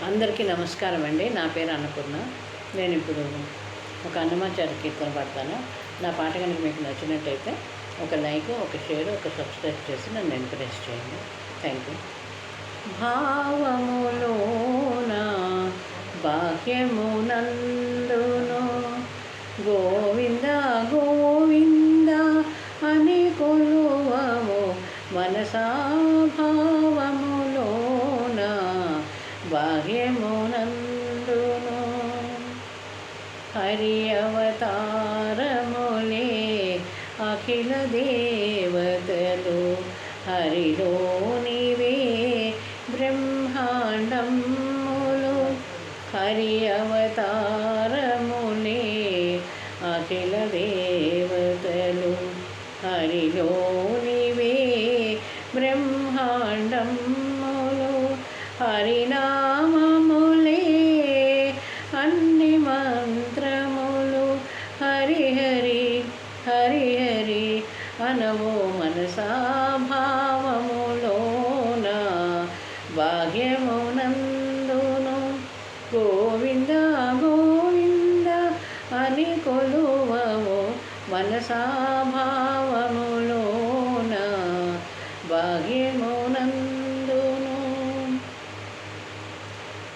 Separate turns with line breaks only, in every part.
అందరికీ నమస్కారం అండి. నా పేరు అన్నపూర్ణ. నేను ఇప్పుడు ఒక అన్నమాచార్య కీర్తన పాడతాను. నా పాట కనుక మీకు నచ్చినట్టయితే ఒక లైక్, ఒక షేర్, ఒక సబ్స్క్రైబ్ చేసి నన్ను ఎంకరేజ్ చేయండి. Thank you. భావములోన బాహ్యమునందును గోవింద గోవింద అని కొలువము మనసా. భావములోన బాహ్యమునందును హరి అవతారములే అఖిల దేవతలు హరిలోనివే బ్రహ్మాండములు. హరి అవతారములే అఖిల దేవతలు హరిలోనివే బ్రహ్మాండములు. హరినామములే అన్ని మంత్రములు. హరి హరి హరి హరి అనవో మనసా. భావములోన బాహ్యమునందును గోవింద గోవింద అని కొలువము మనసా. భావములోన బాహ్యమునందును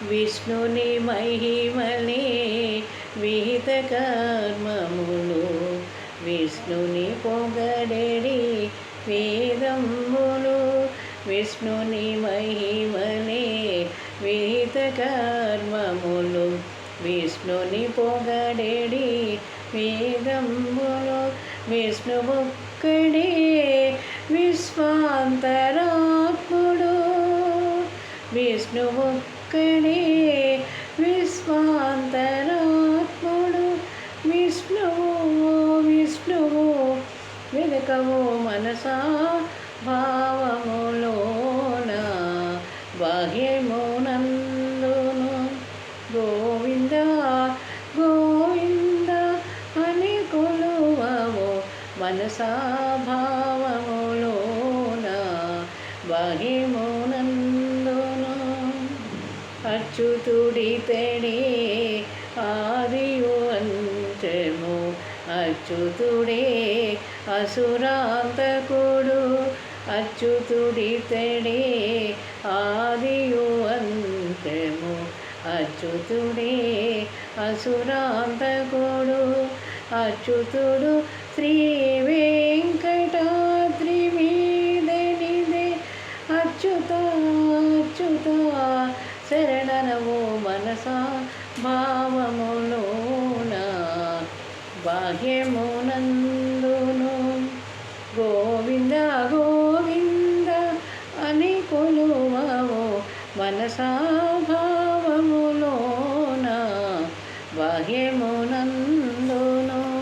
విష్ణుని మహిమలే విహిత కర్మములు. విష్ణుని పొగడెడి వేదములు. విష్ణుని మహిమలే విహిత కర్మములు. విష్ణుని పొగడెడి వేదములు. విష్ణువొక్కడే విశ్వాంతరాత్ముడు. విష్ణువొక్కడే విశ్వాంతరాత్ముడు. విష్ణువు విష్ణువు వెనుకవు మనసా. భావములోన బాహ్యమునందును గోవింద గోవింద అని కొలువము మనసా. భావములోన బాహ్యమునందును అచ్యుతుడితడే ఆదియు అంత్యము. అచ్యుతుడే అసురాంతకుడు. అచ్యుతుడితడే ఆదియు అంత్యము. అచ్యుతుడే అసురాంతకుడు. అచ్యుతుడు శ్రీ వెంకటాద్రి మీదనిదే. అచ్యుత అచ్యుత శరణనవో మనసా. భావములోన బాహ్యమునందును గోవింద గో